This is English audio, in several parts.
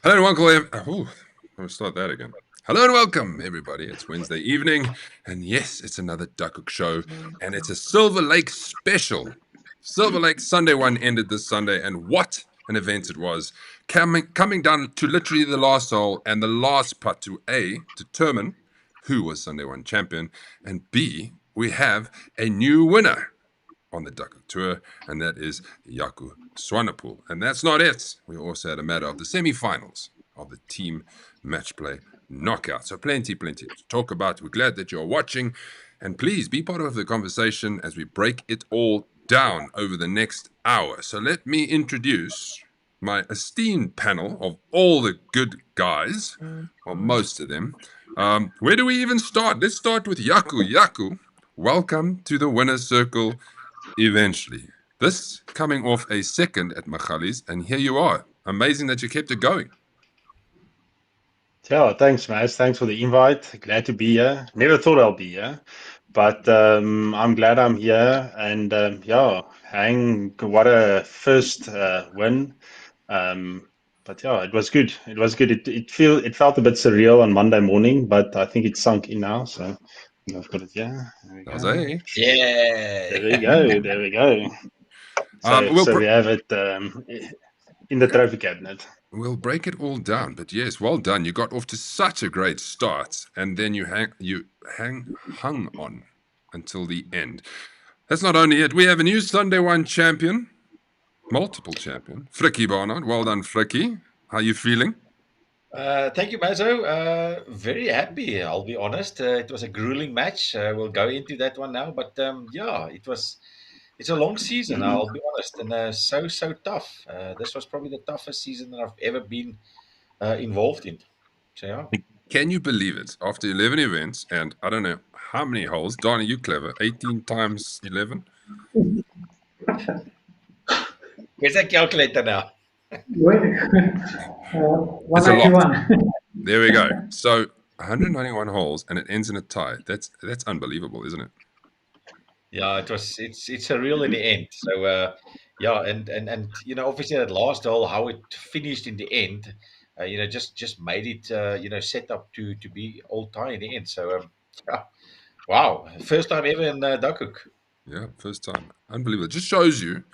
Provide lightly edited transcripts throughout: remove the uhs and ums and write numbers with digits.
Hello and welcome. I'll start that again. Hello and welcome, everybody. It's Wednesday evening, and yes, it's another Duckhook show, and it's a Silver Lake special. Silver Lake Sunday one ended this Sunday, and what an event it was! Coming down to literally the last hole and the last putt to A, determine who was Sunday one champion, and B, we have a new winner on the Duckhook Tour, and that is Jaco Swanepoel. And that's not it. We also had a matter of the semi-finals of the team match play knockout. So plenty to talk about. We're glad that you're watching, and please be part of the conversation as we break it all down over the next hour. So let me introduce my esteemed panel of all the good guys, or most of them. Where do we even start? Let's start with Jaco. Jaco, welcome to the winner's circle. Eventually, this coming off a second at Machalis, and here you are. Amazing that you kept it going. Yeah, thanks, Max. Thanks for the invite. Glad to be here. Never thought I'll be here, but I'm glad I'm here. And yeah, what a first win. But yeah, it was good. It was good. It felt a bit surreal on Monday morning, but I think it's sunk in now. So I think I've got it. Yeah, there we That was go. a. There Yeah. we go. There we go. So We'll so we have it in the trophy cabinet. we'll break it all down, but yes, well done. You got off to such a great start, and then you hung on until the end. That's not only it. We have a new Sunday one champion, multiple champion, Frikkie Barnard. Well done, Frikkie. How you feeling? Thank you, Mazo. Very happy, I'll be honest. It was a grueling match. We'll go into that one now. But yeah, it's a long season, I'll be honest, and so tough. This was probably the toughest season that I've ever been involved in. So yeah. Can you believe it? After 11 events, and I don't know how many holes. Donnie, you clever. 18 times 11. Where's that calculator now? Wait, It's a lot. 191. There we go. So 191 holes, and it ends in a tie. That's unbelievable, isn't it? Yeah, it's a real in the end. So yeah, and obviously that last hole, how it finished in the end, just made it set up to be all tie in the end. So yeah, wow, first time ever in Duckhook. Yeah, first time. Unbelievable. It just shows you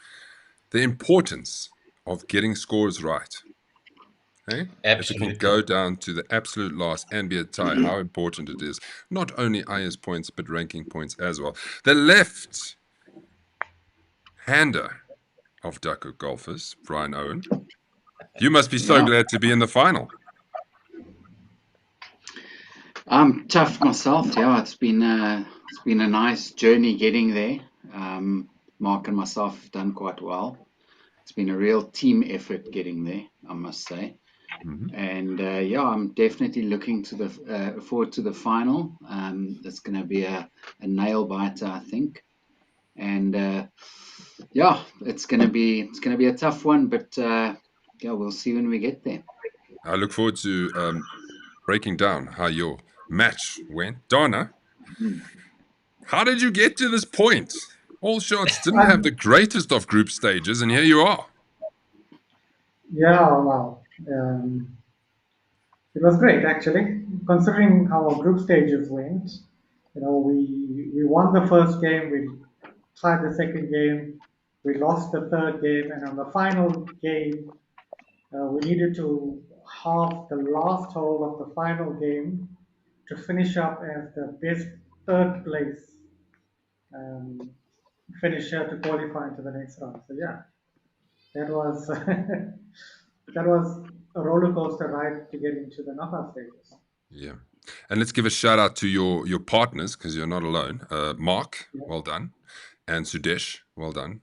the importance of getting scores right. Hey? If it can Absolutely. go down to the absolute last and be a tie, how important it is. Not only IS points, but ranking points as well. The left hander of Duckhook golfers, Brian Owen. You must be so glad to be in the final. I'm tough myself. Yeah, it's been a nice journey getting there. Mark and myself have done quite well. It's been a real team effort getting there, I must say. And yeah, I'm definitely looking to the forward to the final. It's going to be a nail biter, I think. And yeah, it's going to be a tough one, but yeah, we'll see when we get there. I look forward to breaking down how your match went. Donna, how did you get to this point? All shots didn't have the greatest of group stages, and here you are. Yeah, well, it was great actually, considering how our group stages went. We won the first game, we tied the second game, we lost the third game, and on the final game, we needed to halve the last hole of the final game to finish up as the best third place um, finisher to qualify into the next round. So yeah, that was that was a roller coaster ride to get into the knockout stages. Yeah. And let's give a shout out to your partners, because you're not alone. Mark, well done. And Sudesh, well done.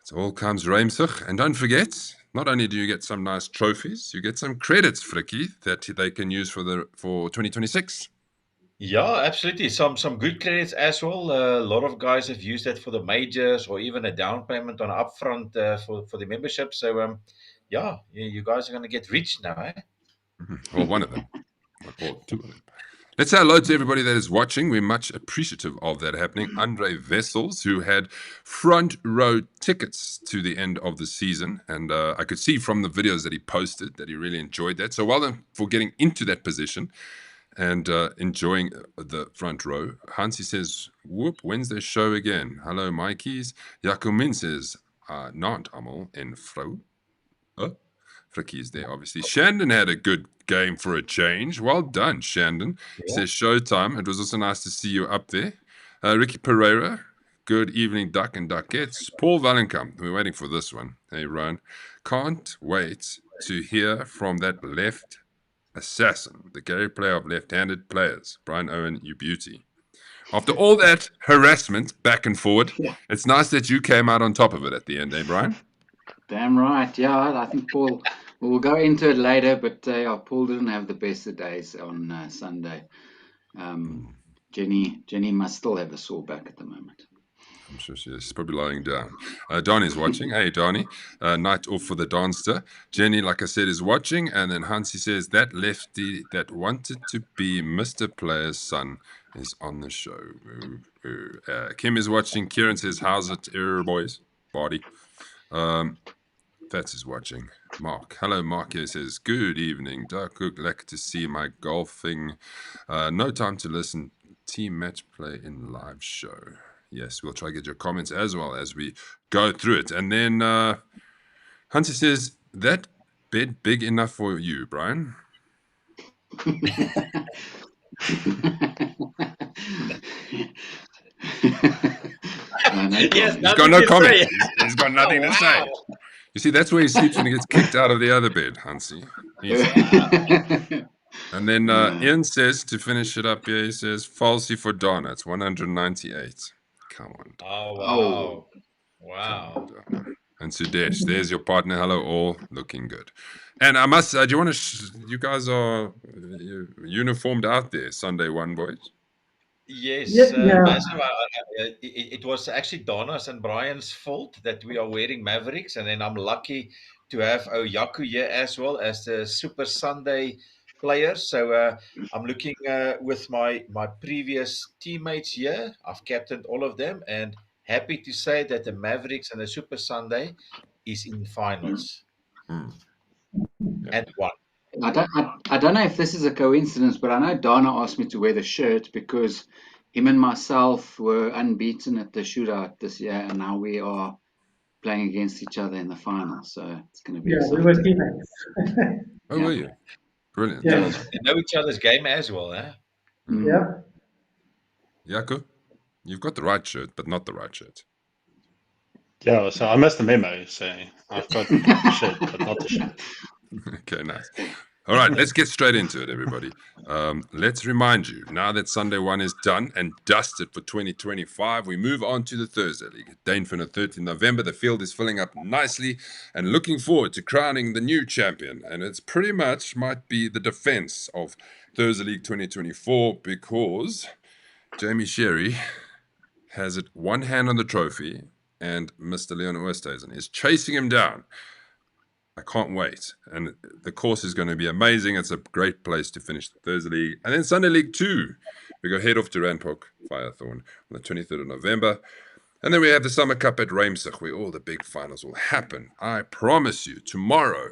It all comes Reimsig. And don't forget, not only do you get some nice trophies, you get some credits, Frikkie, that they can use for 2026. Yeah, absolutely. Some good credits as well. A lot of guys have used that for the majors or even a down payment on upfront for the membership. So yeah, you guys are going to get rich now, eh? Well, one of them. Not all, two of them. Let's say hello to everybody that is watching. We're much appreciative of that happening. Andre Vessels, who had front row tickets to the end of the season. And I could see from the videos that he posted that he really enjoyed that. So well done for getting into that position and enjoying the front row. Hansi says, whoop, Wednesday show again. Hello, Mikeys. Jacomin says, not amal en vrou. Fricky's there, obviously. Shandon had a good game for a change. Well done, Shandon. He says, showtime. It was also nice to see you up there. Ricky Pereira, good evening, Duck and Duckettes. Paul Valenkamp, we're waiting for this one. Hey, Ron. Can't wait to hear from that left assassin, the Gary player of left-handed players. Brian Owen, you beauty. After all that harassment back and forward, it's nice that you came out on top of it at the end, eh, Brian? Damn right. Yeah, I think Paul, we'll go into it later, but Paul didn't have the best of days on Sunday. Jenny must still have a sore back at the moment. I'm sure she is. She's probably lying down. Donnie's watching. Hey, Donnie. Night off for the Donster. Jenny, like I said, is watching. And then Hansi says, that lefty that wanted to be Mr. Player's son is on the show. Kim is watching. Kieran says, how's it, boys? Body. Fats is watching. Mark. Hello, Mark here says, good evening. Duckhook, like to see my golfing. No time to listen. Team match play in live show. Yes, we'll try to get your comments as well as we go through it. And then Hunter says, that bed big enough for you, Brian? Yes, He's got no comment. He's got nothing to say. You see, that's where he sleeps when he gets kicked out of the other bed, Hansi. And then Ian says, to finish it up here, he says, falsy for Donna. It's 198. Come on. Oh, wow. And Sudesh, there's your partner. Hello, all. Looking good. And I must, do you want to, you guys are uniformed out there, Sunday one, boys? Yes, Yeah. Basil, it was actually Donna's and Brian's fault that we are wearing Mavericks, and then I'm lucky to have Oyaku here as well as the Super Sunday player. So I'm looking with my previous teammates here. I've captained all of them, and happy to say that the Mavericks and the Super Sunday is in finals and won. I don't know if this is a coincidence, but I know Dana asked me to wear the shirt because him and myself were unbeaten at the shootout this year, and now we are playing against each other in the final. So it's going to be exciting. We were teammates. Oh, were you? Brilliant. Yeah. They know each other's game as well, eh? Yeah. Jaco, you've got the right shirt, but not the right shirt. Yeah, so I missed the memo, so I've got the shirt, but not the shirt. Okay, nice. All right, let's get straight into it, everybody. Let's remind you, now that Sunday one is done and dusted for 2025, we move on to the Thursday League. At Dainfin on 13th November, the field is filling up nicely and looking forward to crowning the new champion. And it's pretty much might be the defense of Thursday League 2024 because Jamie Sherry has it one hand on the trophy and Mr. Leon Oosthuizen is chasing him down. I can't wait. And the course is going to be amazing. It's a great place to finish the Thursday League. And then Sunday League 2. We go head off to Randpark Firethorn on the 23rd of November. And then we have the Summer Cup at Reimsig, where all the big finals will happen. I promise you, tomorrow,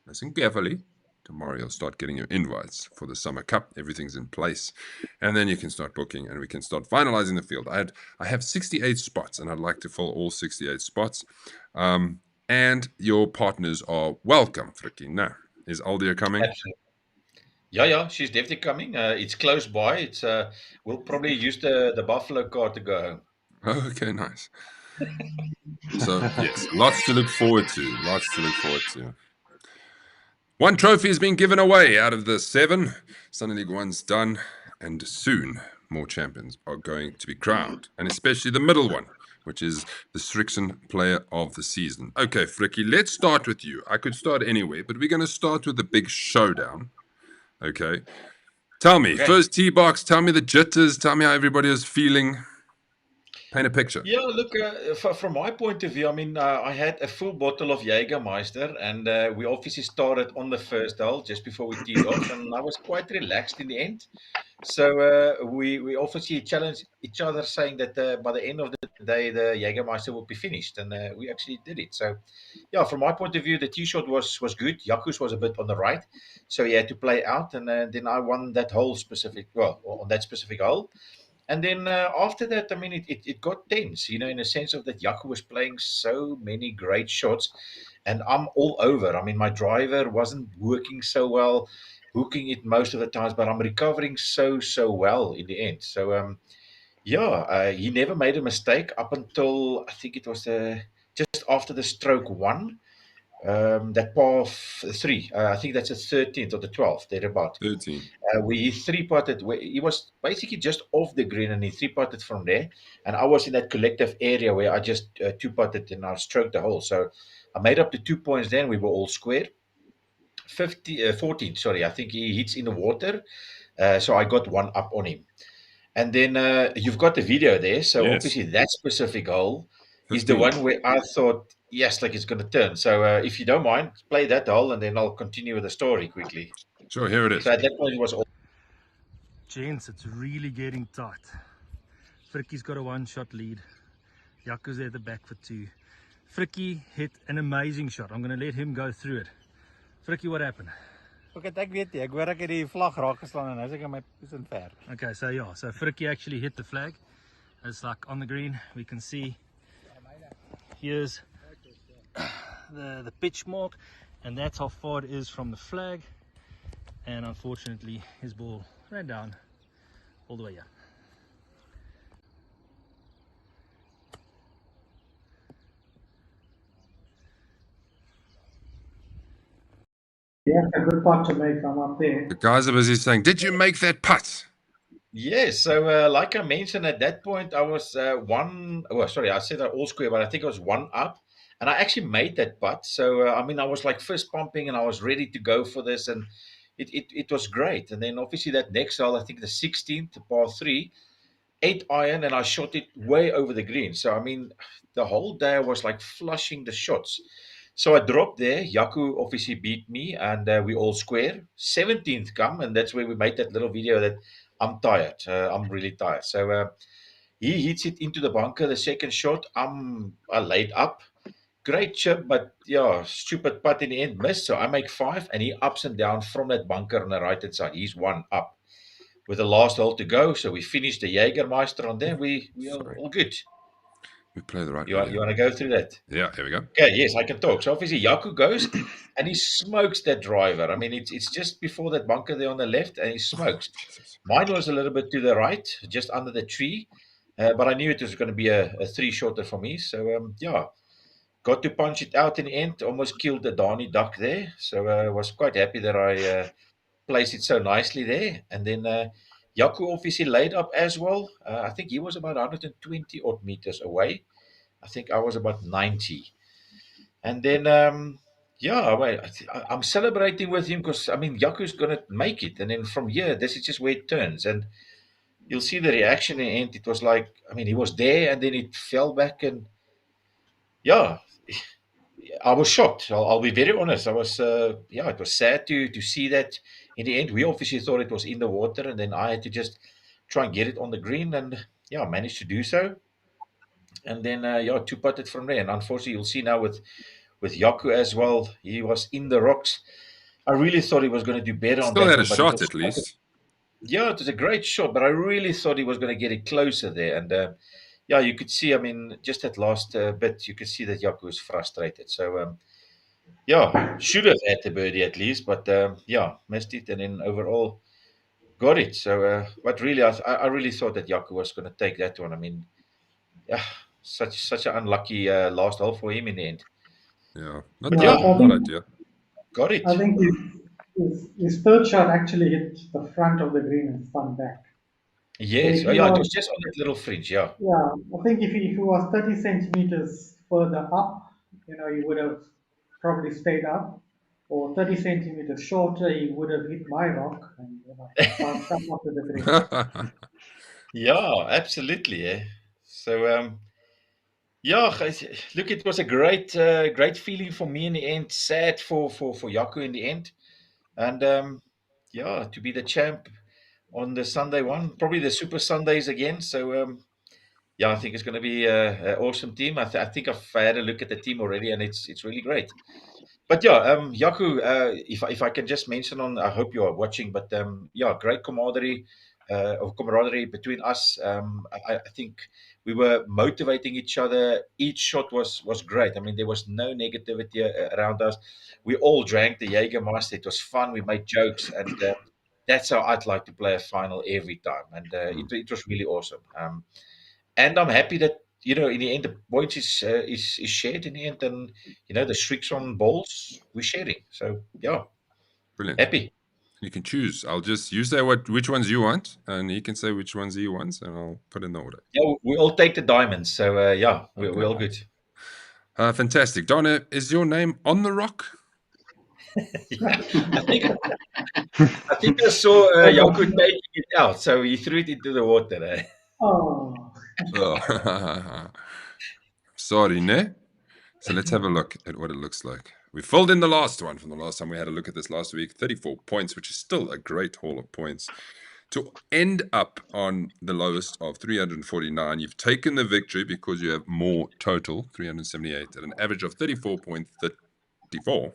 listen carefully, tomorrow you'll start getting your invites for the Summer Cup. Everything's in place. And then you can start booking and we can start finalizing the field. I have 68 spots, and I'd like to fill all 68 spots. And your partners are welcome, Frikkie. Now, is Aldia coming? Absolutely. Yeah, she's definitely coming. It's close by. It's we'll probably use the Buffalo car to go home. Oh, okay, nice. So, yes, lots to look forward to. One trophy has been given away out of the 7. Sunday League 1's done, and soon more champions are going to be crowned, and especially the middle one, which is the Strixon Player of the Season. Okay, Frikkie, let's start with you. I could start anywhere, but we're going to start with the big showdown. Okay. Tell me, first tee box, tell me the jitters, tell me how everybody is feeling. Paint a picture. Yeah, look, from my point of view, I mean, I had a full bottle of Jägermeister, and we obviously started on the first hole just before we teed off, and I was quite relaxed in the end. So we obviously challenged each other, saying that by the end of the day, the Jägermeister will be finished, and we actually did it. So, yeah, from my point of view, the tee shot was good. Jaku's was a bit on the right, so he had to play out, and then I won that whole specific, well, on that specific hole. And then after that, I mean, it got tense, in a sense of that Jaco was playing so many great shots, and I'm all over. I mean, my driver wasn't working so well, hooking it most of the times, but I'm recovering so well in the end. So yeah, he never made a mistake up until I think it was just after the stroke one. That par three, I think that's the 13th or the 12th, thereabout. 13. We three putted. He was basically just off the green, and he three putted from there. And I was in that collective area where I just two putted and I stroked the hole. So I made up the 2 points. Then we were all square. 14. Sorry, I think he hits in the water. So I got one up on him. And then you've got the video there. So Yes. obviously that specific hole is the 15. one where I thought, yes, like it's going to turn. So if you don't mind, play that hole, and then I'll continue with the story quickly. Sure, here it is. So at that point, it was all. Gents, it's really getting tight. Fricky's got a one-shot lead. Jaco's there at the back for two. Fricky hit an amazing shot. I'm going to let him go through it. Fricky, what happened? Okay, ek weet nie. Ek hoor ek het die vlag raak geslaan en nou is ek in my position ver. Okay, so yeah, so Fricky actually hit the flag. It's like on the green. We can see here's the pitch mark, and that's how far it is from the flag. And unfortunately, his ball ran down all the way here. Yeah, a good putt to make from up there. The guys are busy saying, did you make that putt? Yes, so like I mentioned at that point, I was I said all square, but I think I was one up, and I actually made that putt. So I mean, I was like fist pumping, and I was ready to go for this, and it was great. And then obviously that next hole, I think the 16th, the par three, 8 iron, and I shot it way over the green. So I mean, the whole day I was like flushing the shots. So I dropped there. Yaku obviously beat me, and we all square. 17th come, and that's where we made that little video that I'm tired. I'm really tired. So he hits it into the bunker. The second shot, I laid up. Great chip, but yeah, stupid putt in the end, missed. So I make 5, and he ups and down from that bunker on the right hand side. He's one up with the last hole to go. So we finished the Jägermeister on there. We are Sorry. all good. We play the right You video. want to go through that? Yeah, here we go. Okay, yes, I can talk. So obviously Yaku goes and he smokes that driver. I mean, it's just before that bunker there on the left, and he smokes. Jesus. Mine was a little bit to the right, just under the tree, but I knew it was going to be a 3 shorter for me. So yeah, got to punch it out in the end. Almost killed the Dani duck there. So I was quite happy that I placed it so nicely there. And then Yaku obviously laid up as well. I think he was about 120 odd meters away. I think I was about 90. And then, yeah, I'm celebrating with him because, I mean, Yaku's going to make it. And then from here, this is just where it turns. And you'll see the reaction in the end. It was like, I mean, he was there and then it fell back. And yeah, I was shocked. I'll be very honest. I was, yeah, it was sad to see that in the end. We obviously thought it was in the water. And then I had to just try and get it on the green. And yeah, I managed to do so. And then, yeah, 2 putted from there. And unfortunately, you'll see now with Yaku as well, he was in the rocks. I really thought he was going to do better on Still that had a one, but it shot was at least. Yeah, it was a great shot, but I really thought he was going to get it closer there. And yeah, you could see, I mean, just that last bit, you could see that Yaku was frustrated. So yeah, should have had the birdie at least, but yeah, missed it, and then overall got it. So, but really, I really thought that Yaku was going to take that one. I mean, yeah, such an unlucky last hole for him in the end. Yeah, not Yeah, ideal. I think- Not ideal. Got it. I think his third shot actually hit the front of the green and spun back. Yes, So yeah, it he was just on that little fringe, yeah. Yeah, I think if he was 30 centimeters further up, he would have probably stayed up, or 30 centimeters shorter, he would have hit my rock and bounced up onto the green. Yeah, absolutely. So yeah, look, it was a great feeling for me in the end. Sad for Jaco in the end, and yeah, to be the champ on the Sunday one, probably the Super Sundays again. So yeah, I think it's going to be an awesome team. I think I've had a look at the team already, and it's really great. But yeah, Yaku, if I can just mention on, I hope you are watching, but yeah, great camaraderie between us. I think we were motivating each other. Each shot was great. I mean, there was no negativity around us. We all drank the Jägermeister. It was fun. We made jokes, and that's how I'd like to play a final every time. And it was really awesome. And I'm happy that in the end the points is shared in the end, and the streaks on balls we're sharing. So yeah, Brilliant. happy. You can choose. You say which ones you want, and he can say which ones he wants, and I'll put in the order. Yeah, we all take the diamonds. So yeah, we're Okay. all good. Fantastic. Donna, is your name on the rock? Yeah, I think I saw Jaco taking it out, so he threw it into the water. Oh, Oh. Sorry, ne? So let's have a look at what it looks like. We filled in the last one from the last time we had a look at this last week. 34 points, which is still a great haul of points. To end up on the lowest of 349, you've taken the victory because you have more total, 378, at an average of 34.34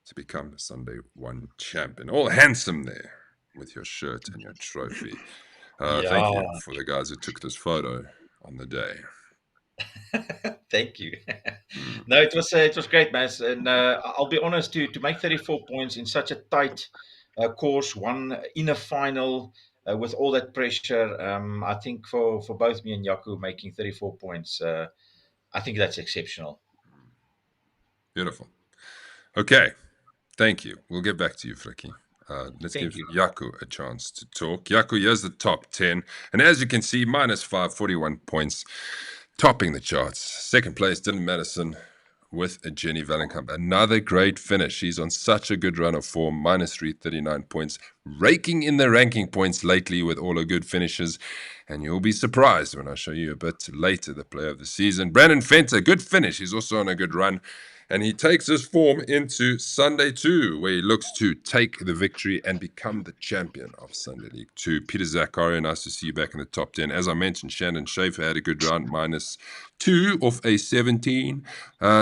to become the Sunday One champion. All handsome there with your shirt and your trophy. Thank you Yeah, for the guys who took this photo on the day. thank you. No, it was great, man. And I'll be honest, to make 34 points in such a tight course, one in a final with all that pressure, I think for both me and Yaku making 34 points, I think that's exceptional. Beautiful. Okay. Thank you. We'll get back to you, Fricky. Let's Thank give you. Yaku a chance to talk. Yaku, here's the top 10. And as you can see, -5, 41 points, topping the charts. Second place, Dylan Madison with a Jenny Valenkamp. Another great finish. She's on such a good run of form, -3, 39 points, raking in the ranking points lately with all her good finishes. And you'll be surprised when I show you a bit later the player of the season. Brandon Fenter, good finish. He's also on a good run. And he takes his form into Sunday 2, where he looks to take the victory and become the champion of Sunday League 2. Peter Zakaria, nice to see you back in the top 10. As I mentioned, Shannon Schaefer had a good round, -2 off a 17.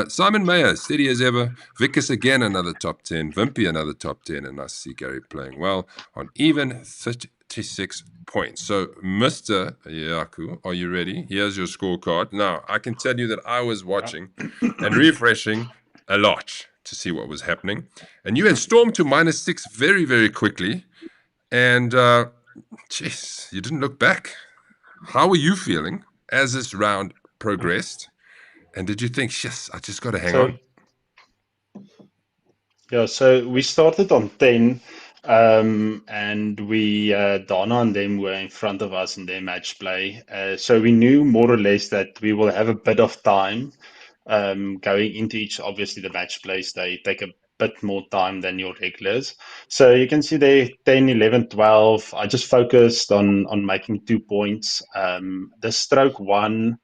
Simon Mayer, steady as ever. Vickers again, another top 10. Vimpy, another top 10. And nice to see Gary playing well on even 36 points. So, Mr. Yaku, are you ready? Here's your scorecard. Now, I can tell you that I was watching and refreshing a lot to see what was happening. And you had stormed to -6 very, very quickly. And, jeez, you didn't look back. How were you feeling as this round progressed? And did you think, yes, I just got to hang on? Yeah, so we started on 10, and Donna and them were in front of us in their match play. So we knew more or less that we will have a bit of time going into each. Obviously, the match plays, they take a bit more time than your regulars. So you can see there 10, 11, 12. I just focused on making 2 points. The stroke one,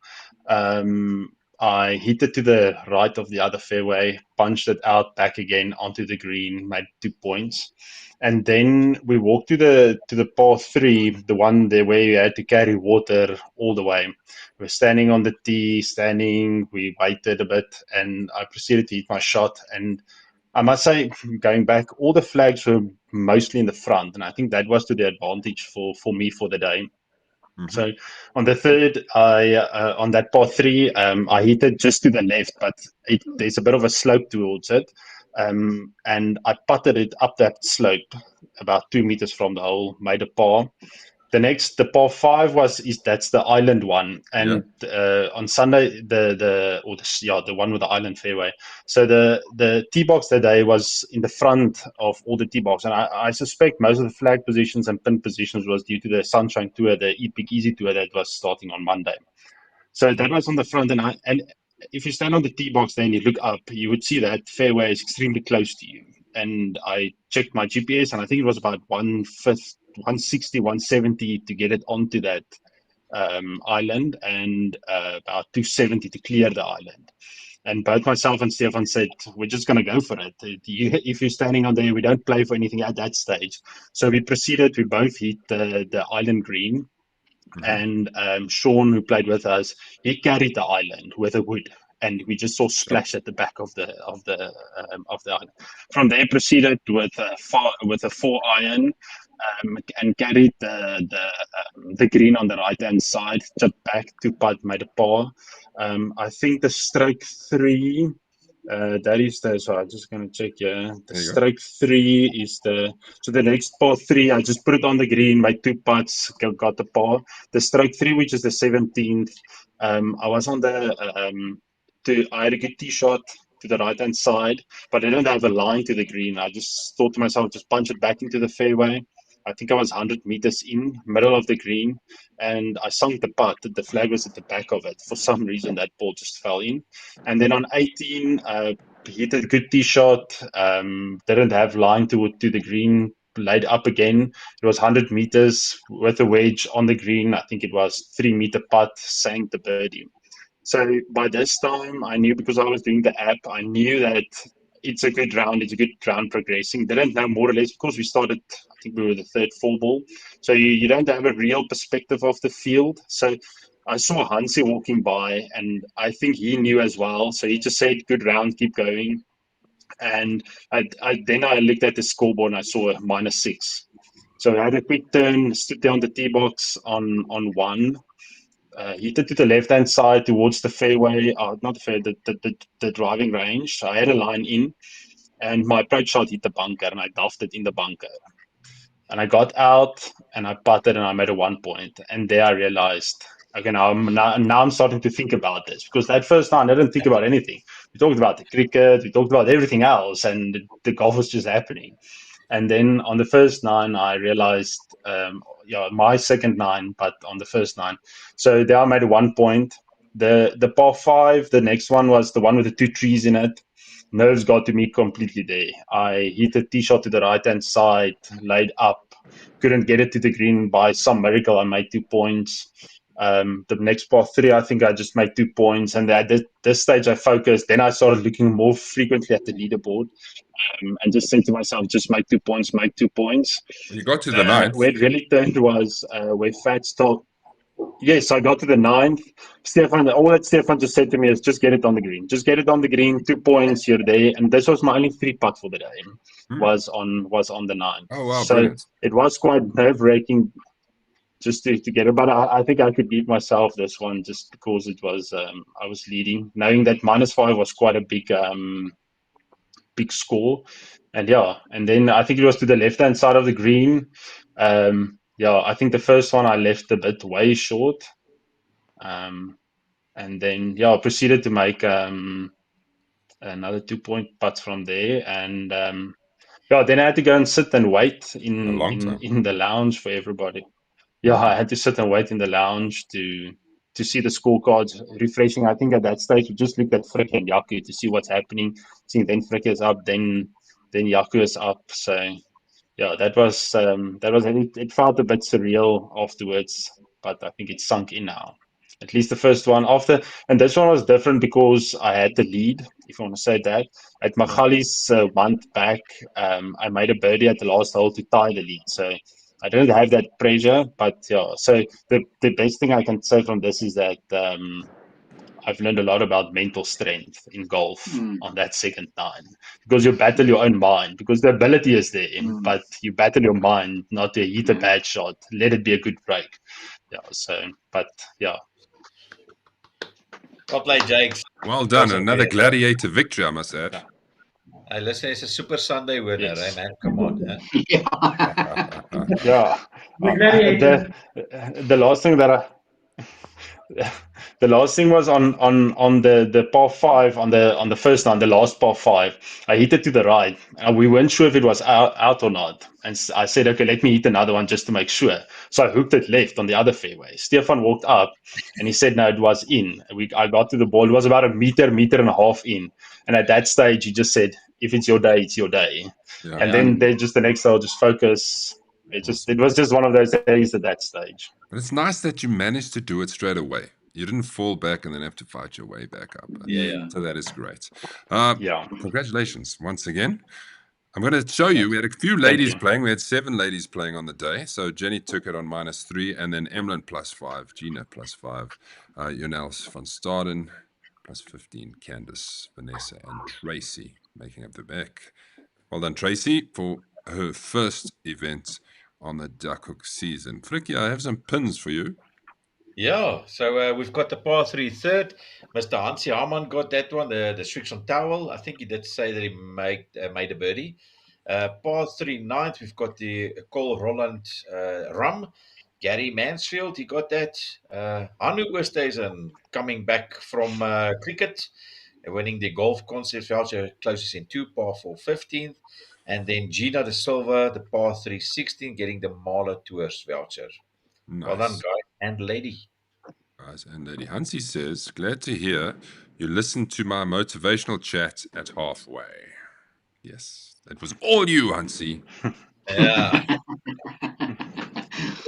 I hit it to the right of the other fairway, punched it out back again onto the green, made 2 points. And then we walked to the par three, the one there where you had to carry water all the way. We're standing on the tee, we waited a bit, and I proceeded to hit my shot. And I must say, going back, all the flags were mostly in the front, and I think that was to the advantage for me for the day. So on the third, on that par three, I hit it just to the left, but there's a bit of a slope towards it, and I putted it up that slope about 2 meters from the hole, made a par. The par five that's the island one, and on Sunday the one with the island fairway. So the tee box that day was in the front of all the tee box, and I suspect most of the flag positions and pin positions was due to the Sunshine Tour, the Epic Easy Tour that was starting on Monday. So that was on the front, and if you stand on the tee box, then you look up, you would see that fairway is extremely close to you. And I checked my GPS, and I think it was about 150, 160, 170 to get it onto that island and about 270 to clear the island. And both myself and Stefan said, we're just going to go for it. If you're standing on there, we don't play for anything at that stage. So we proceeded. We both hit the island green. And Sean, who played with us, he carried the island with a wood, and we just saw splash at the back of the island. From there, proceeded with a 4-iron. And carried the green on the right hand side, tipped back to putt, made a par. I think the stroke 3, that is the, so I'm just going to check here. The stroke 3 is so the next par 3, I just put it on the green, made 2 putts, got the par. The stroke 3, which is the 17th, I was on I had a good tee shot to the right hand side, but I didn't have a line to the green. I just thought to myself, just punch it back into the fairway. I think I was 100 meters in, middle of the green, and I sunk the putt. The flag was at the back of it. For some reason, that ball just fell in. And then on 18, hit a good tee shot, didn't have line to the green, laid up again. It was 100 meters with a wedge on the green. I think it was 3-meter putt, sank the birdie. So by this time, I knew, because I was doing the app, I knew that it's a good round progressing. Didn't know more or less, because we started, I think we were the third 4-ball. So you don't have a real perspective of the field. So I saw Hansi walking by, and I think he knew as well. So he just said, good round, keep going. And then I looked at the scoreboard and I saw a -6. So I had a quick turn, stood there on the tee box on 1. Hit it to the left-hand side towards the fairway, not the fairway, the driving range. So I had a line in, and my approach shot hit the bunker, and I duffed it in the bunker. And I got out, and I putted, and I made a 1 point. And there I realized, okay, now I'm starting to think about this, because that first time I didn't think about anything. We talked about the cricket, we talked about everything else, and the golf was just happening. And then on the first 9, I realized, my second 9, but on the first 9. So there I made a 1 point. The par 5, the next one was the one with the 2 trees in it. Nerves got to me completely there. I hit a tee shot to the right-hand side, laid up, couldn't get it to the green. By some miracle, I made 2 points. The next par 3, I think I just made 2 points. And at this stage, I focused. Then I started looking more frequently at the leaderboard. And just saying to myself, just make 2 points, make 2 points. You got to the 9th. Where it really turned was where Fats told. Yes, I got to the 9th. All that Stefan just said to me is, just get it on the green. Just get it on the green, 2 points, you're there. And this was my only 3 putt for the day, was on the 9th. Oh, wow, so brilliant. It was quite nerve-wracking just to get it. But I think I could beat myself this one, just because it was I was leading, knowing that -5 was quite a big score. And then I think it was to the left-hand side of the green. I think the first one I left a bit way short. And then proceeded to make another 2-point putts from there. And then I had to go and sit and wait in the lounge for everybody. I had to sit and wait in the lounge to see the scorecards refreshing. I think at that stage we just looked at Frick and Yaku to see what's happening. Seeing then Frick is up, then Yaku is up. So that was it felt a bit surreal afterwards, but I think it's sunk in now. At least the first one after, and this one was different because I had the lead, if you want to say that. At Magali's month back, I made a birdie at the last hole to tie the lead. So I didn't have that pressure, but so the best thing I can say from this is that I've learned a lot about mental strength in golf on that second 9, because you battle your own mind, because the ability is there, but you battle your mind not to hit a bad shot, let it be a good break. Well played, Jakes. Well done. Another gladiator victory, I must add. Hey, listen, it's a Super Sunday winner, yes. Man? Come on. The last thing that the last thing was on the par 5 on the first 9, the last par 5. I hit it to the right, and we weren't sure if it was out or not. And I said, okay, let me hit another one just to make sure. So I hooked it left on the other fairway. Stefan walked up, and he said, no, it was in. I got to the ball. It was about a meter and a half in. And at that stage, he just said, if it's your day, it's your day. Yeah, and then just the next day, I'll just focus. It was just one of those days at that stage. But it's nice that you managed to do it straight away. You didn't fall back and then have to fight your way back up. Yeah. So that is great. Yeah. Congratulations once again. I'm going to show you. We had a few Thank ladies you. playing. We had 7 ladies playing on the day. So Jenny took it on -3, and then Emlyn +5, Gina +5, Jonels van Staden +15, Candice, Vanessa, and Tracy making up the back. Well done, Tracy, for her first event on the Duckhook season. Frikkie, I have some pins for you. Yeah, so we've got the par 3 third. Mr. Hansi Hamann got that one, the Strixon Towel. I think he did say that he made a birdie. Par 3 ninth, we've got the Cole Roland Rum. Gary Mansfield, he got that. Hanu Oosthuizen coming back from cricket, winning the Golf Concepts voucher, closest in 2, par 4 15th. And then Gina de Silva, the par 3 16, getting the Marla Tours voucher. Well done, Nice. guy and lady. Guys and lady. Hansi says, glad to hear you listened to my motivational chat at halfway. Yes, that was all you, Hansi. Yeah.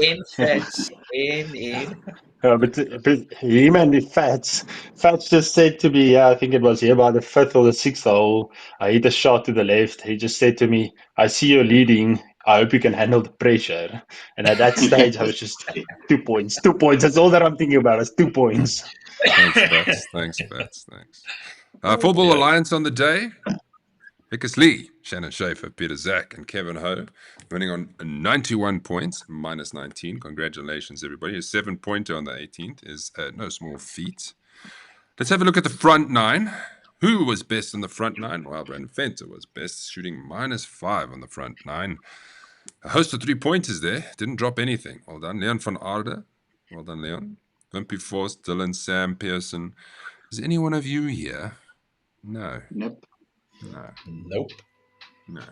In fats. In. But him and the Fats just said to me, I think it was here by the 5th or the 6th hole, I hit a shot to the left. He just said to me, I see you're leading. I hope you can handle the pressure. And at that stage, I was just 2 points. 2 points. That's all that I'm thinking about is 2 points. Thanks, Fats. Thanks, Fats. Thanks. Football Alliance on the day. Vickers Lee, Shannon Schaefer, Peter Zach, and Kevin Ho winning on 91 points, -19. Congratulations, everybody. A 7-pointer on the 18th is no small feat. Let's have a look at the front 9. Who was best in the front 9? Well, Brandon Fenter was best, shooting -5 on the front 9. A host of 3-pointers there. Didn't drop anything. Well done. Leon van Aarde. Well done, Leon. Wimpy Force, Dylan, Sam Pearson. Is any one of you here? No. Nope. No. Nope. No.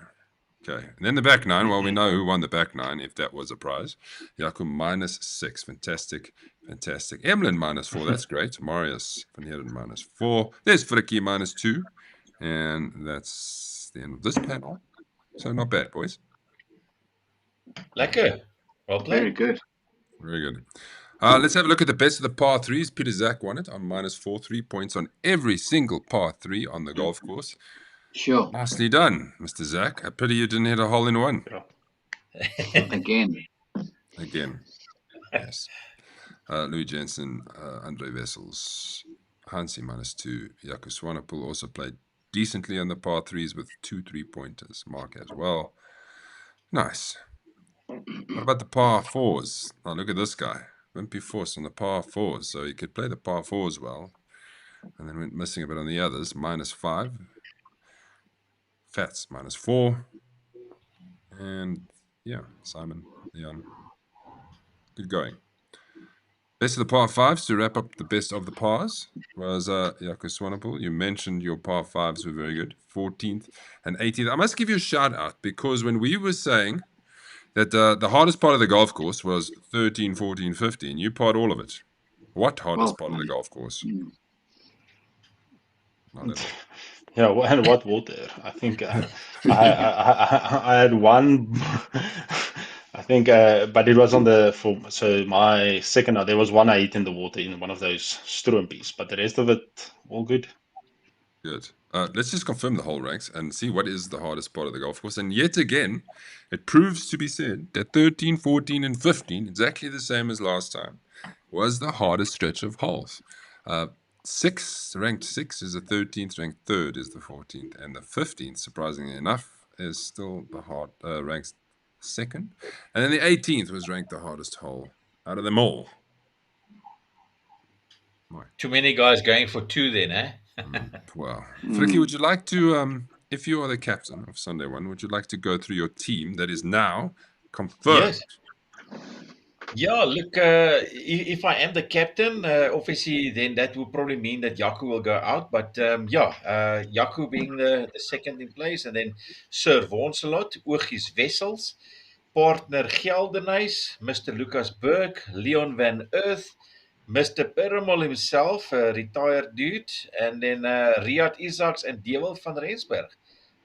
Okay. And then the back 9. Well, we know who won the back 9, if that was a prize. Jaco -6. Fantastic. Fantastic. Emlyn -4. That's great. Marius van Heerden -4. There's Frikkie -2. And that's the end of this panel. So not bad, boys. Lekker. Well played. Very good. Very good. Let's have a look at the best of the par 3s. Peter Zach won it on -4, 3 points on every single par 3 on the golf course. Sure. Nicely done, Mr. Zach. A pity you didn't hit a hole in one. Again. Again. Yes. Louis Jensen, Andre Wessels, Hansi -2. Jaco Swanepoel also played decently on the par 3s with 2 3-pointers. Mark as well. Nice. What about the par 4s? Oh, look at this guy. Wimpy Force on the par 4s. So he could play the par 4s well. And then went missing a bit on the others. -5. Fats -4. And yeah, Simon, Leon. Good going. Best of the par 5s to wrap up the best of the pars was Jaco Swanepoel. You mentioned your par 5s were very good. 14th and 18th. I must give you a shout out because when we were saying that the hardest part of the golf course was 13, 14, 15, you parred all of it. What hardest part of the golf course? Not at all. Yeah, and what water? I think I had one. I think, but it was on so my second. There was one I ate in the water in one of those stroompies, but the rest of it all good. Good. Let's just confirm the whole ranks and see what is the hardest part of the golf course. And yet again, it proves to be said that 13, 14, and 15, exactly the same as last time, was the hardest stretch of holes. 6, ranked 6 is the 13th, ranked 3rd is the 14th, and the 15th, surprisingly enough, is still the ranked 2nd. And then the 18th was ranked the hardest hole out of them all. Too many guys going for 2 then, eh? Well, Frikkie, would you like to, if you are the captain of Sunday One, would you like to go through your team that is now confirmed? Yes. Yeah, look, if I am the captain, obviously, then that will probably mean that Jaco will go out. But Jaco being the second in place, and then Sir Vonselot, Ooghies Wessels, partner Geldenhuys, Mr. Lucas Burke, Leon Van Earth, Mr. Perumal himself, a retired dude, and then Riyad Isaacs and Dewald van Rensburg.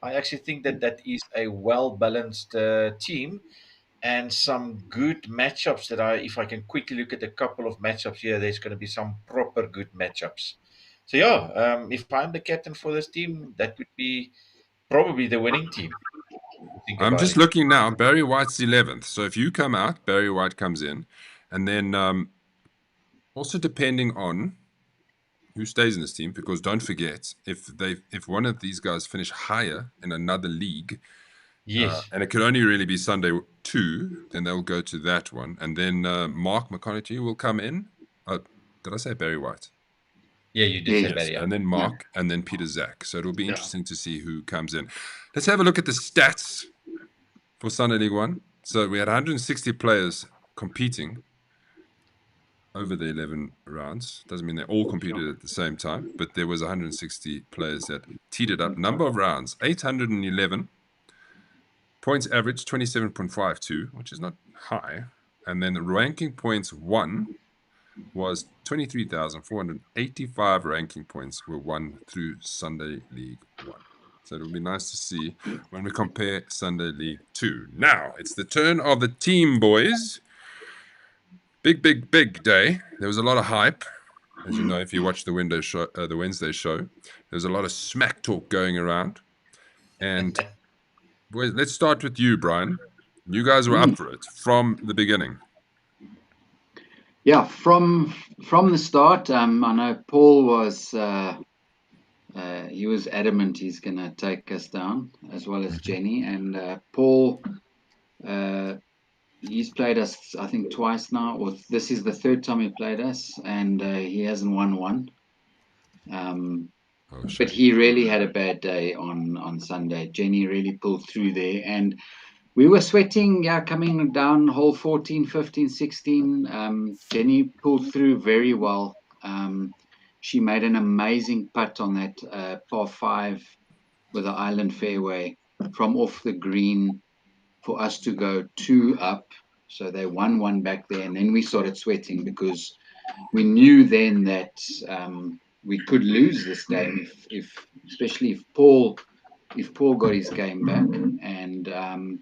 I actually think that is a well-balanced team. and some good matchups if I can quickly look at a couple of matchups here, there's going to be some proper good matchups. So yeah, if I'm the captain for this team, that would be probably the winning team. Think I'm about just it. looking now. Barry White's 11th. So if you come out, Barry White comes in. And then also depending on who stays in this team, because don't forget, if one of these guys finish higher in another league, Yes. and it could only really be Sunday 2, then they'll go to that one. And then Mark McConaughey will come in. Did I say Barry White? Yeah, you did Yeah. say Yes, Barry. Yeah. and then Mark, and then Peter Zach. So it'll be interesting to see who comes in. Let's have a look at the stats for Sunday League One. So we had 160 players competing over the 11 rounds. Doesn't mean they all competed at the same time, but there was 160 players that teed it up. Number of rounds, 811. Points average, 27.52, which is not high. And then the ranking points won was 23,485 ranking points were won through Sunday League 1. So it'll be nice to see when we compare Sunday League 2. Now, it's the turn of the team, boys. Big day. There was a lot of hype. As you know, if you watch the Wednesday show, there's a lot of smack talk going around. And boys, let's start with you, Brian. You guys were up for it from the beginning. Yeah, from the start, I know Paul was he was adamant he's going to take us down, as well as Jenny. And Paul, he's played us, I think, twice now, or this is the third time he played us, and he hasn't won one. But he really had a bad day on Sunday. Jenny really pulled through there, and we were sweating, yeah, coming down hole 14, 15, 16. Jenny pulled through very well. She made an amazing putt on that par 5 with the island fairway from off the green for us to go 2 up. So they won one back there, and then we started sweating because we knew then that we could lose this game if especially if Paul got his game back. And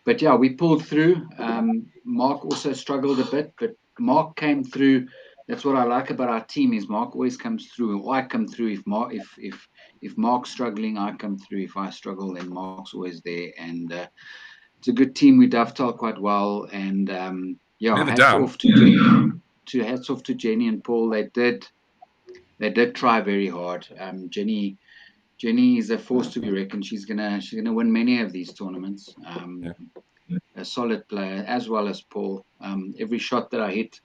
but yeah, we pulled through. Mark also struggled a bit, but Mark came through. That's what I like about our team is Mark always comes through. Or I come through if Mark's struggling, I come through. If I struggle, then Mark's always there. And it's a good team. We dovetail quite well. And yeah, Never hats down. off to Jenny. Hats off to Jenny and Paul. They did try very hard. Jenny is a force to be reckoned. She's gonna win many of these tournaments. A solid player as well as Paul. Every shot that I hit,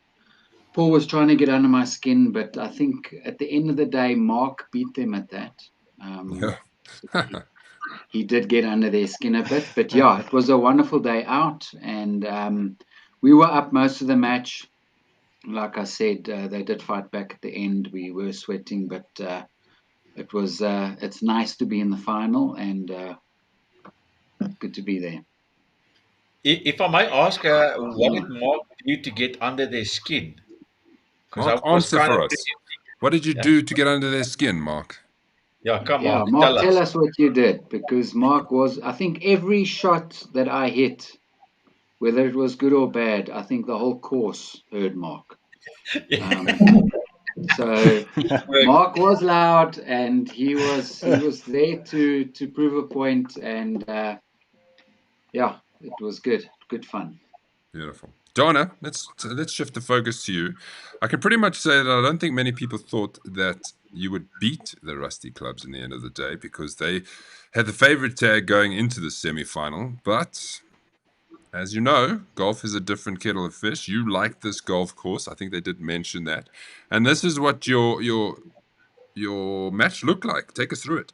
Paul was trying to get under my skin, but I think at the end of the day, Mark beat them at that. He did get under their skin a bit, but yeah, it was a wonderful day out, and we were up most of the match. Like I said, they did fight back at the end. We were sweating, but it's nice to be in the final, and good to be there. If I might ask, what did Mark do to get under their skin? Because Mark, I was answer kind of for us. What did you yeah, do to get under their skin, Mark? yeah. Come, Yeah, Mark, Mark, tell tell us. us what you did, because Mark was, I think every shot that I hit, whether it was good or bad, I think the whole course heard Mark. So Mark was loud, and he was there to prove a point, and yeah, it was good fun. Beautiful. Donna, let's shift the focus to you. I can pretty much say that I don't think many people thought that you would beat the Rusty Clubs in the end of the day because they had the favorite tag going into the semi-final. But as you know, golf is a different kettle of fish. You like this golf course. I think they did mention that. And this is what your match looked like. Take us through it.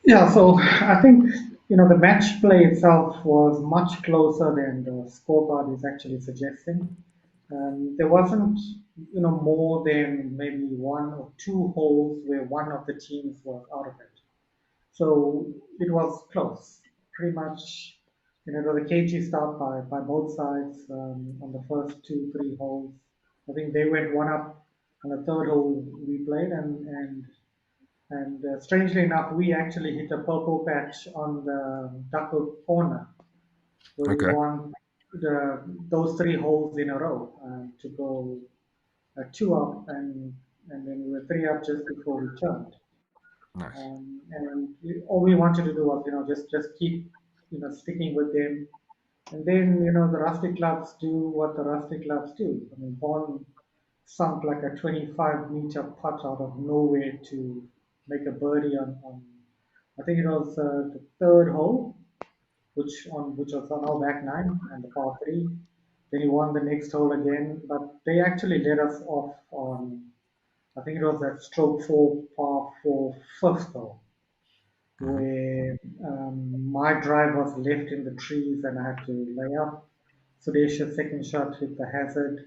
Yeah, so I think the match play itself was much closer than the scorecard is actually suggesting. There wasn't more than maybe one or two holes where one of the teams was out of it. So it was close. Pretty much, it was a cagey start by both sides on the first two, three holes. I think they went one up on the third hole we played, and And strangely enough, we actually hit a purple patch on the Duckhook corner where we Okay. won those 3 holes in a row to go 2 up, and then we were 3 up just before we turned. Nice. And all we wanted to do was, just keep, sticking with them. And then, the rusty clubs do what the rusty clubs do. I mean, Bond sunk like a 25-meter putt out of nowhere to make a birdie on I think it was the third hole, which was on our back nine and the par three. Then he won the next hole again, but they actually let us off on, I think it was that stroke four, par four, fifth hole, where my drive was left in the trees and I had to lay up. Sudesh's second shot hit the hazard.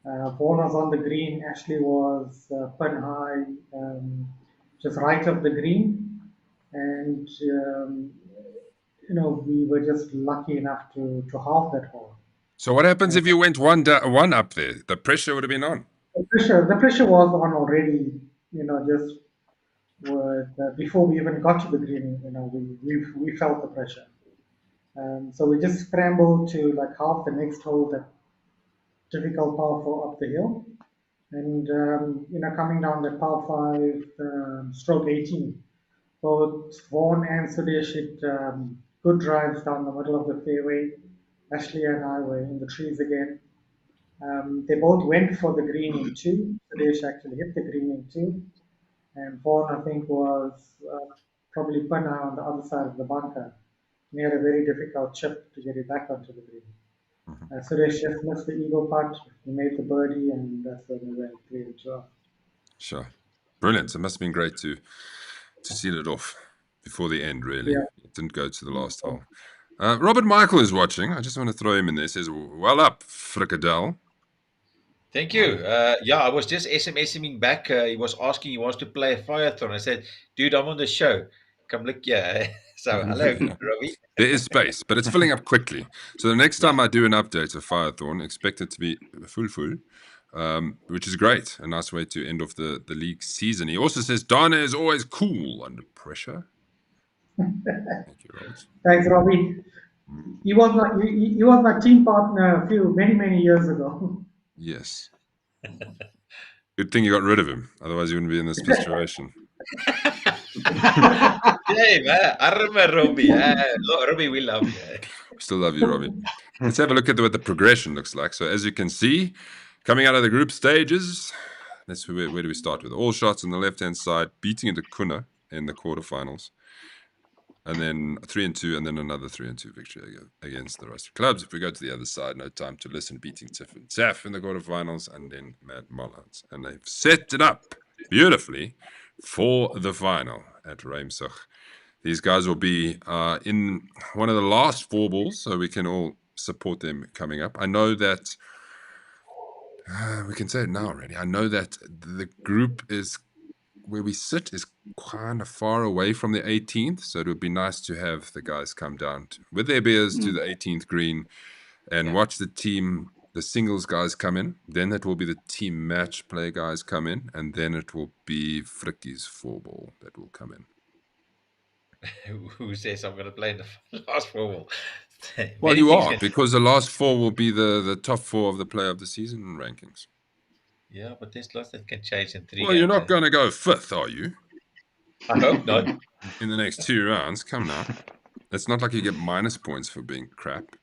Vaughan was on the green. Ashley was pin high, just right of the green, and we were just lucky enough to halve that hole. So what happens if you went one up there? The pressure would have been on. The pressure was on already. Just before we even got to the green, we felt the pressure. So we just scrambled to like half the next hole, that difficult par four up the hill, and coming down the par five, stroke 18. Both Vaughan and Sudesh hit good drives down the middle of the fairway. Ashley and I were in the trees again. They both went for the green in two. Sudesh actually hit the green in two, and Vaughan, I think, was probably pin on the other side of the bunker. He had a very difficult chip to get it back onto the green. Suresh just missed the eagle putt. He made the birdie, and that's when we went 3-2. Sure. Brilliant. It must have been great to seal it off before the end, really. Yeah. It didn't go to the last hole. Robert Michael is watching. I just want to throw him in there. He says, well up, Frikadel. Thank you. Yeah, I was just SMSing him back. He was asking he wants to play a Firethon. I said, dude, I'm on the show. Come look here. So, hello, Robbie. There is space, but it's filling up quickly. So the next time I do an update of Firethorn, expect it to be full, which is great. A nice way to end off the league season. He also says, Dana is always cool under pressure. Thank you, Robert. Thanks, Robbie. He was my team partner many years ago. Yes. Good thing you got rid of him. Otherwise, you wouldn't be in this situation. Hey, man. Arme Robbie. Robbie, we love you. Still love you, Robbie. Let's have a look at what the progression looks like. So as you can see, coming out of the group stages, where do we start with? All shots on the left-hand side, beating into Kuna in the quarterfinals. And then 3-2, and then another 3-2 victory against the rest of clubs. If we go to the other side, no time to listen, beating Tiff and Saf in the quarterfinals, and then Mad Mullins. And they've set it up beautifully for the final at Reimsach. These guys will be in one of the last four balls, so we can all support them coming up. I know that, we can say it now already, I know that the group is, where we sit is kind of far away from the 18th, so it would be nice to have the guys come down with their beers to the 18th green and watch the singles guys come in. Then it will be the team match play guys come in, and then it will be Fricky's four ball that will come in. Who says I'm going to play in the last four ball? Well, you are, because the last four will be the top four of the player of the season rankings. Yeah, but there's lots that can change in 3 Well, you're not going to go fifth, are you? I hope not. In the next 2 rounds, come now. It's not like you get minus points for being crap.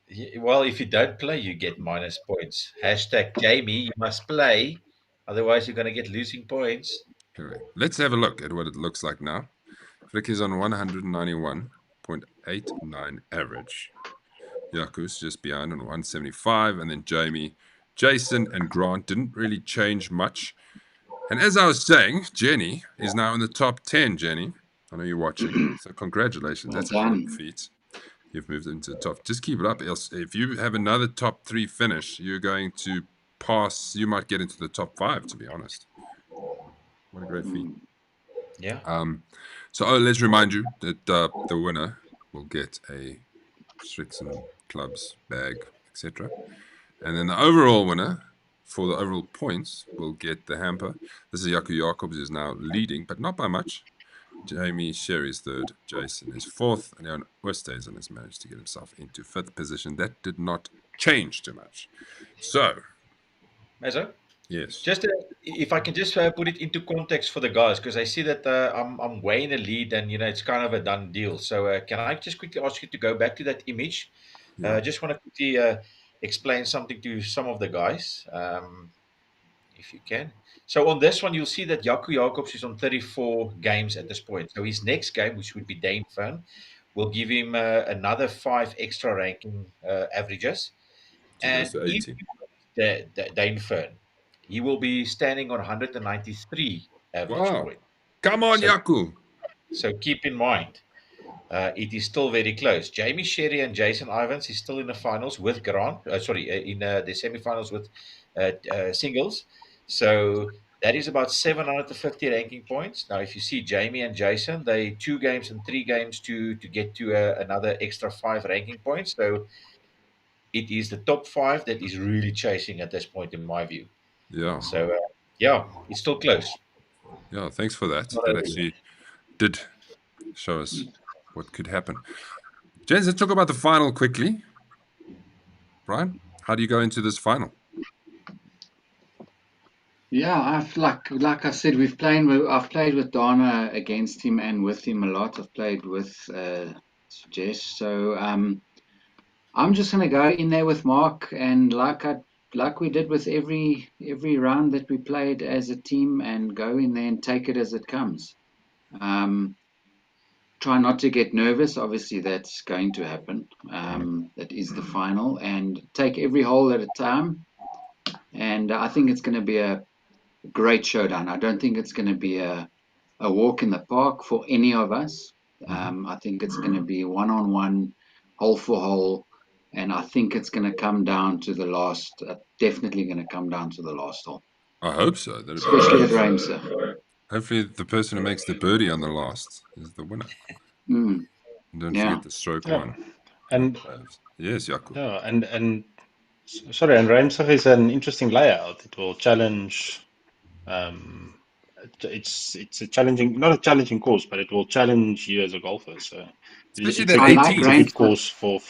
Yeah, well, if you don't play, you get minus points. Hashtag Jamie, you must play. Otherwise, you're going to get losing points. Correct. Let's have a look at what it looks like now. Frick is on 191.89 average. Yaku's just behind on 175, and then Jamie, Jason, and Grant didn't really change much. And as I was saying, Jenny is now in the top 10, Jenny. I know you're watching, so congratulations. That's a good feat. You've moved into the top. Just keep it up. If you have another top 3 finish, you're going to pass. You might get into the top 5, to be honest. What a great feat. Yeah. So let's remind you that the winner will get a Strixon Clubs bag, etc. And then the overall winner for the overall points will get the hamper. This is Jaco Jacobs is now leading, but not by much. Jamie Sherry is third, Jason is fourth, and Jan Oosthuizen has managed to get himself into fifth position. That did not change too much. So, Mazo? yes. Just if I can just put it into context for the guys, because I see that I'm way in the lead, and it's kind of a done deal. So can I just quickly ask you to go back to that image? Yeah. Just want to quickly explain something to some of the guys, if you can. So on this one, you'll see that Jaco Jacobs is on 34 games at this point. So his next game, which would be Dane Fern, will give him another 5 extra ranking averages. So it goes And to if 18. Dane Fern, he will be standing on 193 average Wow. point. Come on, So, Jaco. so keep in mind, it is still very close. Jamie Sherry and Jason Ivans is still in the finals with Grant. In the semifinals with singles. So that is about 750 ranking points. Now, if you see Jamie and Jason, they 2 games and 3 games to get to another extra 5 ranking points. So it is the top 5 that is really chasing at this point, in my view. Yeah. So yeah, it's still close. Yeah, thanks for that. Not That over actually did show us what could happen. James, let's talk about the final quickly. Brian, how do you go into this final? Yeah, like I said, I've played with Dana against him and with him a lot. I've played with Jess, so I'm just gonna go in there with Mark, and like we did with every round that we played as a team, and go in there and take it as it comes. Try not to get nervous. Obviously, that's going to happen. That is the final, and take every hole at a time. And I think it's going to be a great showdown. I don't think it's going to be a walk in the park for any of us. I think it's going to be one-on-one, hole for hole, and I think it's going to come down to the last. Definitely going to come down to the last hole, I hope so. That'd be especially at great. Ramsar. Hopefully, the person who makes the birdie on the last is the winner. Mm, And don't yeah. forget the stroke Yeah. one. And Yes, Jaco. yeah, and sorry, and Ramsar is an interesting layout. It will challenge. Um, it's a challenging, not a challenging course, but it will challenge you as a golfer. So Especially it's that a I good like 18. it's a good Ramsar. course for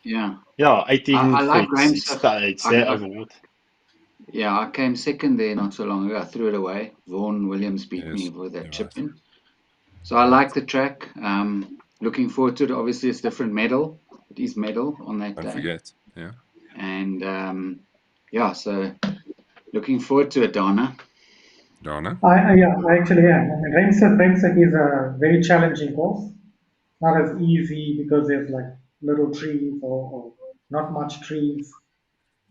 Yeah, yeah 18 I like it's there Ramsar. over water. Yeah, I came second there not so long ago. I threw it away. Vaughan Williams beat me Yes, with that you're chip right. in. So I like the track. Looking forward to it. Obviously, it's different medal. It is medal on that Don't day. forget. Yeah. And yeah, so looking forward to it, Donna. Donna? Yeah, I actually am. I mean, Rensek is a very challenging course. Not as easy because there's like little trees or not much trees.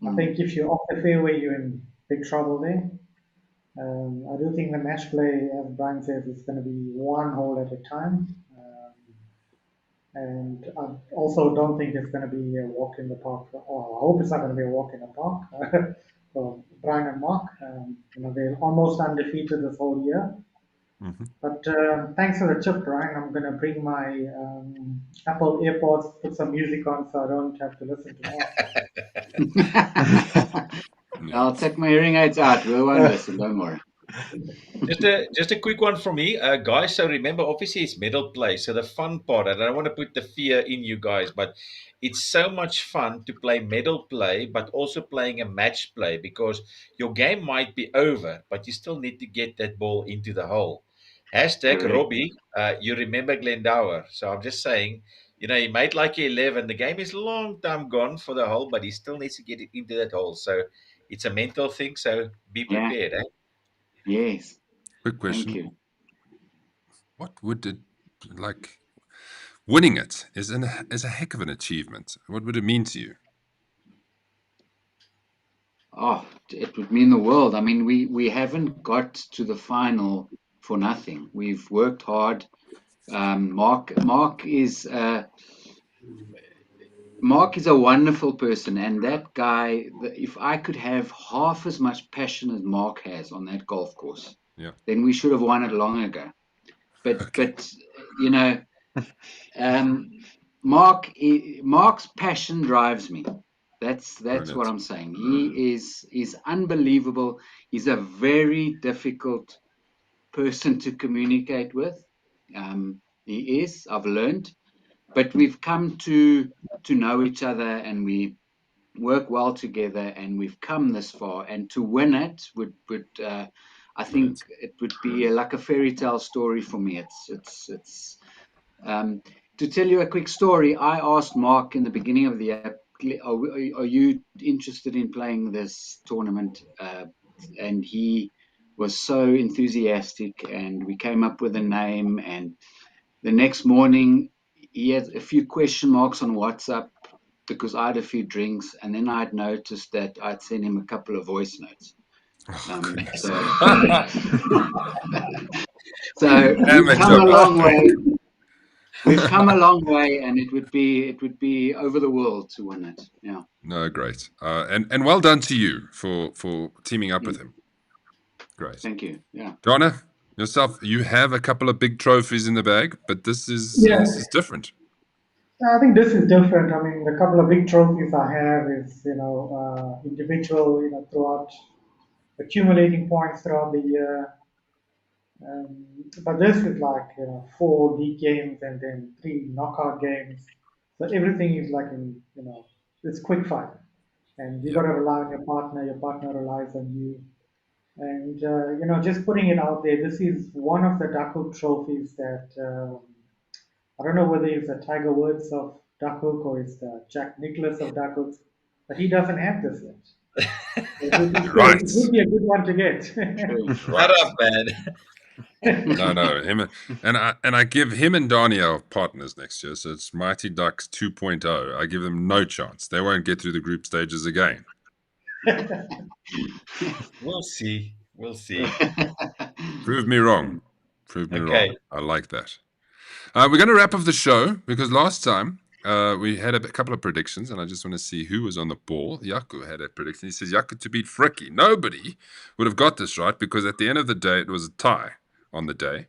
I think if you're off the fairway, you're in big trouble there. I do think the match play, as Brian says, is going to be one hole at a time. And I also don't think it's going to be a walk in the park, or I hope it's not going to be a walk in the park for Brian and Mark. They're almost undefeated this whole year. Mm-hmm. But thanks for the tip, Brian. I'm going to bring my Apple AirPods, put some music on so I don't have to listen to Mark. Yeah. I'll take my hearing aids out. We won't listen. Don't worry. Just a quick one from me, guys. So remember, obviously, it's medal play. So the fun part, and I don't want to put the fear in you guys, but it's so much fun to play medal play, but also playing a match play because your game might be over, but you still need to get that ball into the hole. Hashtag Correct. Robbie, you remember Glendower. So I'm just saying, he made like 11. The game is long time gone for the hole, but he still needs to get it into that hole. So it's a mental thing. So be Yeah. prepared. Yes. Quick question. Thank you. What would it like? Winning it is a heck of an achievement. What would it mean to you? Oh, it would mean the world. I mean, we haven't got to the final for nothing. We've worked hard. Mark is a wonderful person, and that guy. If I could have half as much passion as Mark has on that golf course, Yeah. then we should have won it long ago. But you know, Mark's passion drives me. That's Brilliant. what I'm saying. He's unbelievable. He's a very difficult person to communicate with. He is. I've learned, but we've come to know each other, and we work well together, and we've come this far. And to win it would I think it would be like a fairy tale story for me. It's to tell you a quick story. I asked Mark in the beginning of the year, are you interested in playing this tournament? And he was so enthusiastic, and we came up with a name. And the next morning, he had a few question marks on WhatsApp because I had a few drinks, and then I'd noticed that I'd sent him a couple of voice notes. Goodness. So we've Amateur come a long mistake. way. We've come a long way, and it would be over the world to win it. Yeah. No, great. And well done to you for teaming up with him. Great. Thank you. Yeah. Donna, yourself, you have a couple of big trophies in the bag, but this is different. I think this is different. I mean, the couple of big trophies I have is, individual, throughout accumulating points throughout the year. But this is like, 4 league games and then 3 knockout games. So everything is like it's quick fire. And you got to rely on your partner relies on you. And, just putting it out there, this is one of the Duckhook trophies that I don't know whether it's the Tiger Woods of Duckhook or it's the Jack Nicklaus of Duckhook, but he doesn't have this yet. Right. It would be a good one to get. Shut up, man. No, him and I give him and Donnie our partners next year, so it's Mighty Ducks 2.0. I give them no chance. They won't get through the group stages again. We'll see. We'll see. Prove me wrong. Prove me Okay. wrong. I like that. We're going to wrap up the show because last time we had a couple of predictions, and I just want to see who was on the ball. Yaku had a prediction. He says Yaku to beat Fricky. Nobody would have got this right because at the end of the day, it was a tie on the day.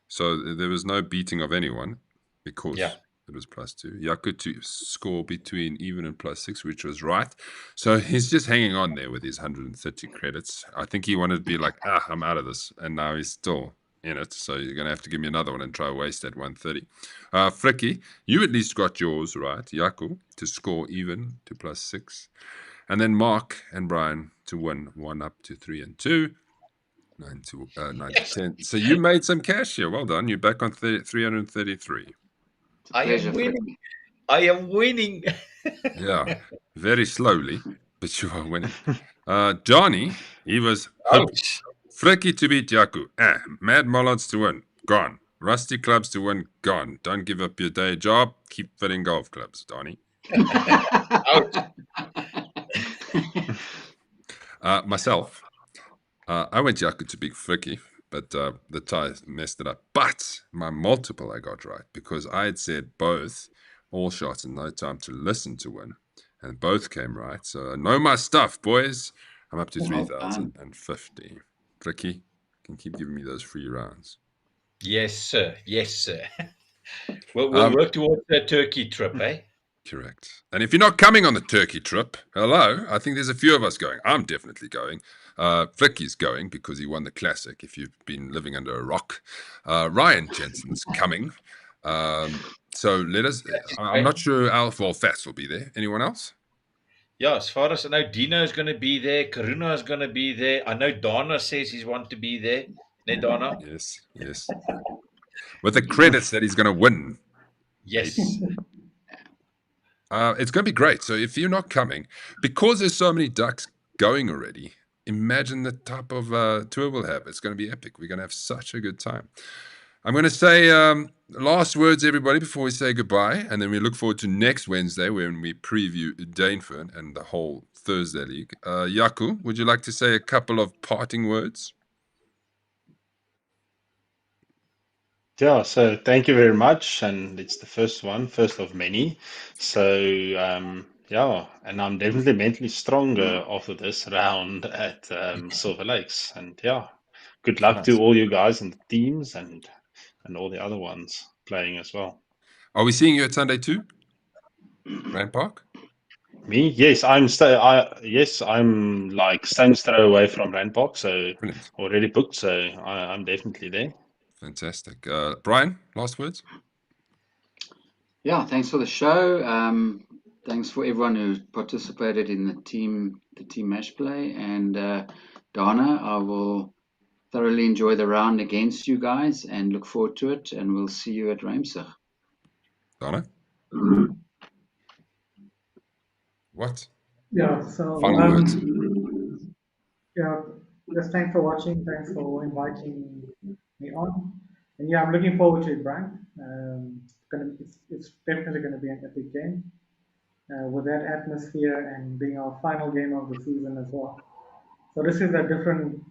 So there was no beating of anyone because it was +2. Yaku to score between even and +6, which was right. So he's just hanging on there with his 130 credits. I think he wanted to be like, I'm out of this. And now he's still in it. So you're going to have to give me another one and try waste that 130. Fricky, you at least got yours right. Yaku to score even to +6. And then Mark and Brian to win 1 up to 3 and 2. 9 to 10. So you made some cash here. Well done. You're back on 333. I am winning. I am winning. Yeah, very slowly, but you are winning. Johnny, he was Ouch. Fricky to beat Yaku. Mad Mollards to win. Gone. Rusty clubs to win. Gone. Don't give up your day job. Keep fitting golf clubs, Donnie. Ouch. Myself, I went Yaku to beat Fricky, but the tie messed it up. But my multiple I got right because I had said both all shots and no time to listen to win, and both came right. So I know my stuff, boys. I'm up to 3,050. Fricky, can keep giving me those free rounds. Yes, sir. Yes, sir. We'll work towards that Turkey trip, eh? Correct. And if you're not coming on the Turkey trip, hello, I think there's a few of us going. I'm definitely going. Fricky's going because he won the Classic, if you've been living under a rock. Ryan Jensen's coming. So let us, I'm not sure Alf or Fats will be there. Anyone else? Yeah, as far as I know, Dino's going to be there. Karuna is going to be there. I know Donna says he's want to be there. Ne, Donna? Yes. With the credits that he's going to win. Yes. It's going to be great. So if you're not coming, because there's so many ducks going already, imagine the type of tour we'll have. It's going to be epic. We're going to have such a good time. I'm going to say last words, everybody, before we say goodbye. And then we look forward to next Wednesday when we preview Daneford and the whole Thursday League. Yaku, would you like to say a couple of parting words? Yeah, so thank you very much. And it's the first of many. So, yeah, and I'm definitely mentally stronger after this round at Silver Lakes. And yeah, good luck to all you guys and the teams and all the other ones playing as well. Are we seeing you at Sunday too? Rand Park? Me? Yes, I'm like stone's throw away from Randpark, so Brilliant. already booked, so I'm definitely there. Fantastic. Brian, last words? Yeah, thanks for the show. Thanks for everyone who participated in the team match play. And Donna, I will thoroughly enjoy the round against you guys and look forward to it. And we'll see you at Ramsey. Donna? What? Yeah, so Final words. yeah, just thanks for watching. Thanks for inviting me on. And yeah, I'm looking forward to it, Brian. It's definitely going to be an epic game with that atmosphere and being our final game of the season as well. So this is a different,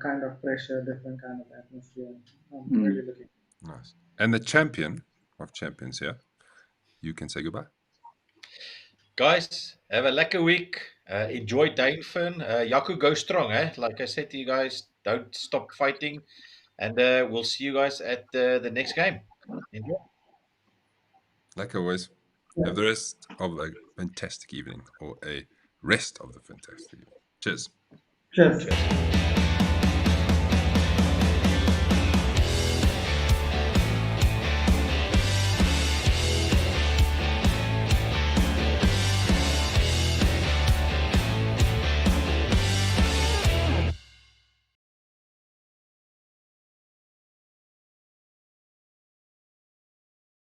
kind of pressure, different kind of atmosphere. I'm really looking. Nice. And the champion of champions here, you can say goodbye. Guys, have a lekker week. Enjoy Dainfern. Yaku, go strong, eh? Like I said to you guys, don't stop fighting. And we'll see you guys at the next game. Enjoy. Like always, have the rest of a fantastic evening or a rest of the fantastic evening. Cheers. Cheers. Cheers.